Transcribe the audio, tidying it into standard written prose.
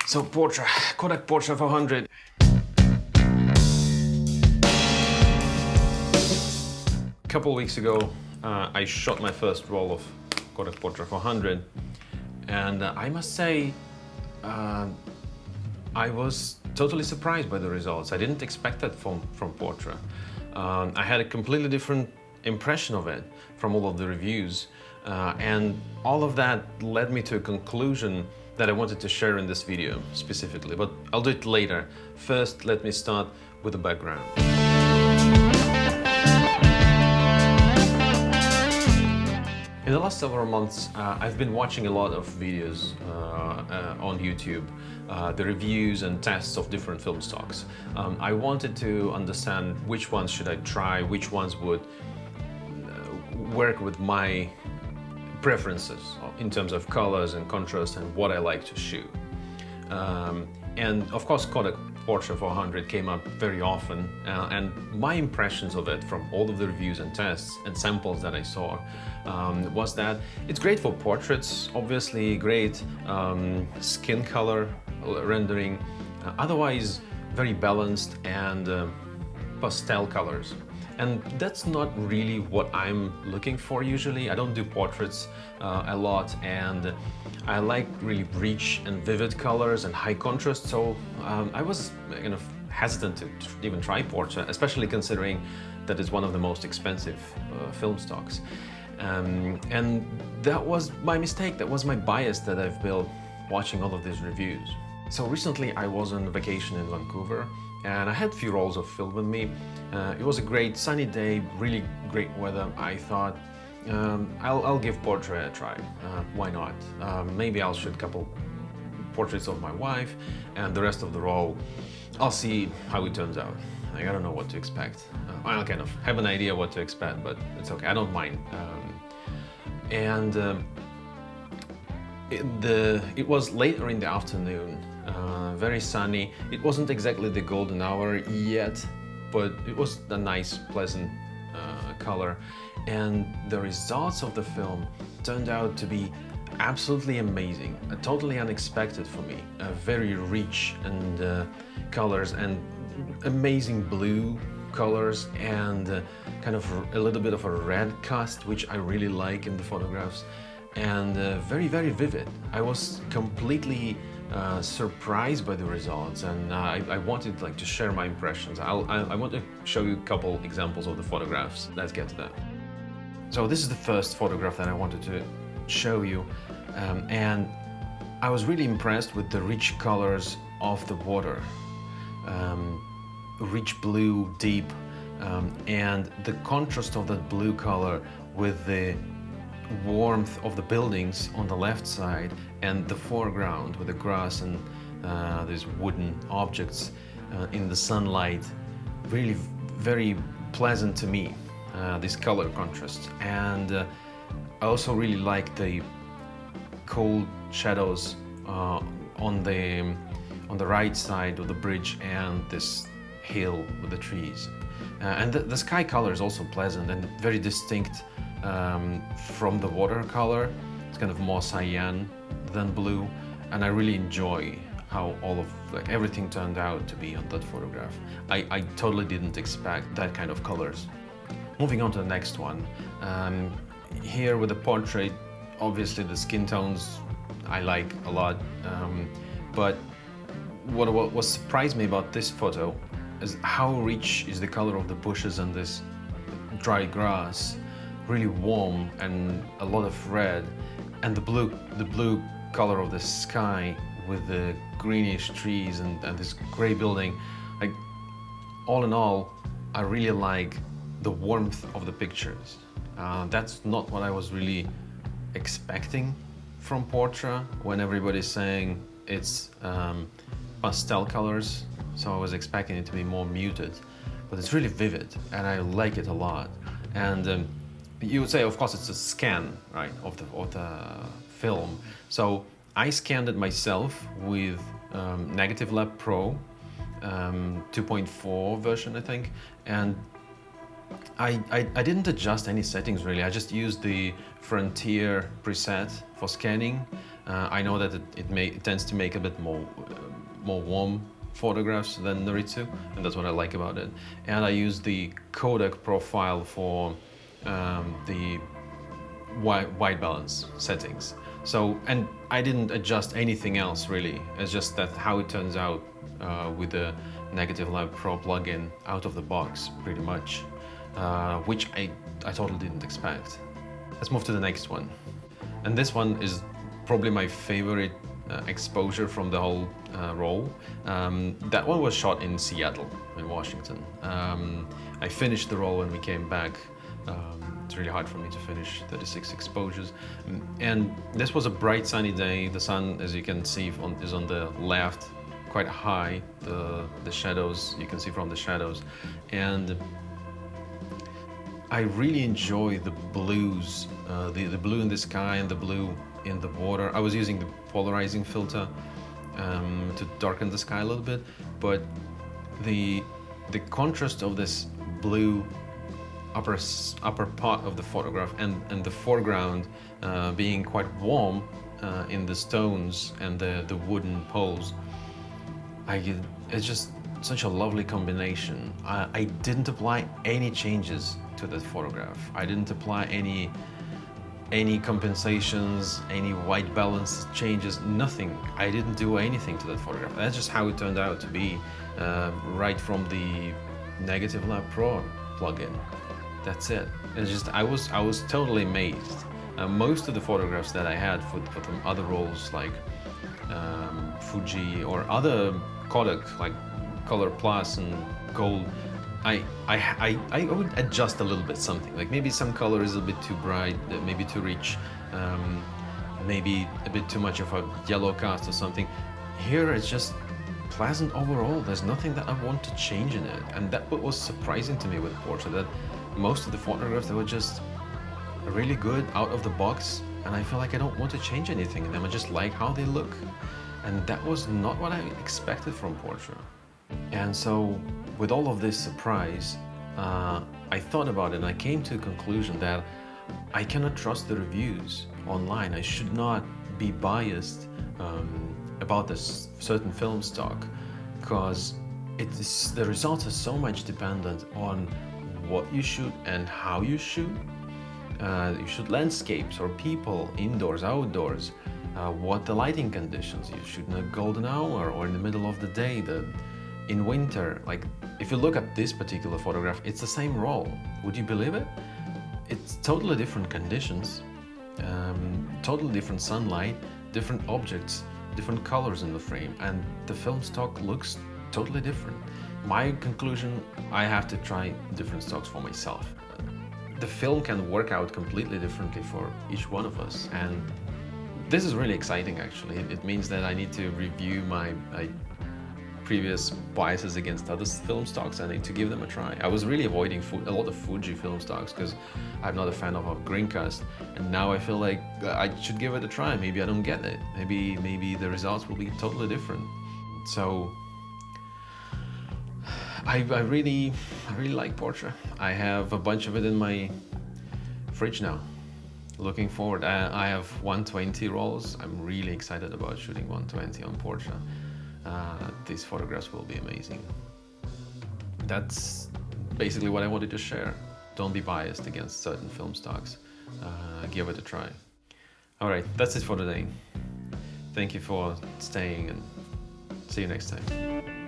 So Portra, Kodak Portra 400. A couple weeks ago, I shot my first roll of Kodak Portra 400, and I must say, I was totally surprised by the results. I didn't expect that from Portra. I had a completely different impression of it from all of the reviews, and all of that led me to a conclusion that I wanted to share in this video specifically, but I'll do it later. First, let me start with the background. In the last several months, I've been watching a lot of videos on YouTube, the reviews and tests of different film stocks. I wanted to understand which ones should I try, which ones would work with my preferences in terms of colors and contrast and what I like to shoot. And of course, Kodak Portra 400 came up very often, and my impressions of it from all of the reviews and tests and samples that I saw was that it's great for portraits, obviously great skin color rendering, otherwise very balanced and pastel colors. And that's not really what I'm looking for usually. I don't do portraits a lot, and I like really rich and vivid colors and high contrast, so I was kind of hesitant to even try Portra, especially considering that it's one of the most expensive film stocks. And that was my mistake, that was my bias that I've built watching all of these reviews. So recently I was on vacation in Vancouver, and I had a few rolls of film with me. It was a great sunny day, really great weather. I thought, I'll give Portra a try. Why not? Maybe I'll shoot a couple portraits of my wife, and the rest of the roll, I'll see how it turns out. I don't know what to expect. I kind of have an idea what to expect, but it's okay, I don't mind. It was later in the afternoon, very sunny. It wasn't exactly the golden hour yet, but it was a nice, pleasant color. And the results of the film turned out to be absolutely amazing, totally unexpected for me. Very rich and colors, and amazing blue colors, and kind of a little bit of a red cast, which I really like in the photographs, and very, very vivid. I was completely surprised by the results, and I wanted to share my impressions. I want to show you a couple examples of the photographs. Let's get to that. So this is the first photograph that I wanted to show you, and I was really impressed with the rich colors of the water. Rich blue, deep, and the contrast of that blue color with the warmth of the buildings on the left side and the foreground with the grass and these wooden objects in the sunlight, really very pleasant to me, this color contrast. And I also really like the cold shadows on the right side of the bridge and this hill with the trees. And the sky color is also pleasant and very distinct from the water color. It's kind of more cyan than blue, and I really enjoy how all of everything turned out to be on that photograph. I totally didn't expect that kind of colors. Moving on to the next one. Here with the portrait, obviously the skin tones I like a lot, but what surprised me about this photo is how rich is the color of the bushes and this dry grass. Really warm and a lot of red, and the blue color of the sky with the greenish trees and this gray building. Like, all in all, I really like the warmth of the pictures. That's not what I was really expecting from Portra when everybody's saying it's pastel colors, so I was expecting it to be more muted, but it's really vivid and I like it a lot. And you would say, of course, it's a scan, right, of the film. So I scanned it myself with Negative Lab Pro 2.4 version, I think, and I didn't adjust any settings really. I just used the Frontier preset for scanning, I know that it tends to make a bit more warm photographs than Noritsu, and that's what I like about it. And I use the Kodak profile for the white balance settings. So, and I didn't adjust anything else really. It's just that how it turns out with the Negative Lab Pro plugin out of the box, pretty much, which I totally didn't expect. Let's move to the next one. And this one is probably my favorite exposure from the whole roll. That one was shot in Seattle, in Washington. I finished the roll when we came back. It's really hard for me to finish 36 exposures. And this was a bright sunny day. The sun, as you can see, is on the left, quite high. The shadows, you can see from the shadows. And I really enjoy the blues, the blue in the sky and the blue in the water. I was using the polarizing filter to darken the sky a little bit, but the contrast of this blue upper part of the photograph and the foreground being quite warm in the stones and the wooden poles, it's just such a lovely combination. I didn't apply any changes to that photograph. I didn't apply any compensations, any white balance changes, nothing. I didn't do anything to that photograph. That's just how it turned out to be, right from the Negative Lab Pro plugin. That's it. It's just, I was totally amazed. Most of the photographs that I had for some other rolls like Fuji or other Kodak, like Color Plus and Gold, I would adjust a little bit something, like maybe some color is a bit too bright, maybe too rich, maybe a bit too much of a yellow cast or something. Here it's just pleasant overall. There's nothing that I want to change in it, and that was surprising to me with Portra, that most of the photographs, they were just really good out of the box, and I feel like I don't want to change anything in them. I just like how they look, and that was not what I expected from Portra. And so with all of this surprise, I thought about it and I came to a conclusion that I cannot trust the reviews online. I should not be biased about this certain film stock, because the results are so much dependent on what you shoot and how you shoot. You shoot landscapes or people, indoors, outdoors, what the lighting conditions. You shoot in a golden hour or in the middle of the day, in winter. Like, if you look at this particular photograph, it's the same roll. Would you believe it? It's totally different conditions, totally different sunlight, different objects, different colors in the frame, and the film stock looks totally different. My conclusion, I have to try different stocks for myself. The film can work out completely differently for each one of us, and this is really exciting actually. It means that I need to review my previous biases against other film stocks. I need to give them a try. I was really avoiding a lot of Fuji film stocks because I'm not a fan of Greencast, and now I feel like I should give it a try. Maybe I don't get it. Maybe the results will be totally different. So I really like Portra. I have a bunch of it in my fridge now. Looking forward. I have 120 rolls. I'm really excited about shooting 120 on Portra. These photographs will be amazing. That's basically what I wanted to share. Don't be biased against certain film stocks. Give it a try. All right, that's it for today. Thank you for staying, and see you next time.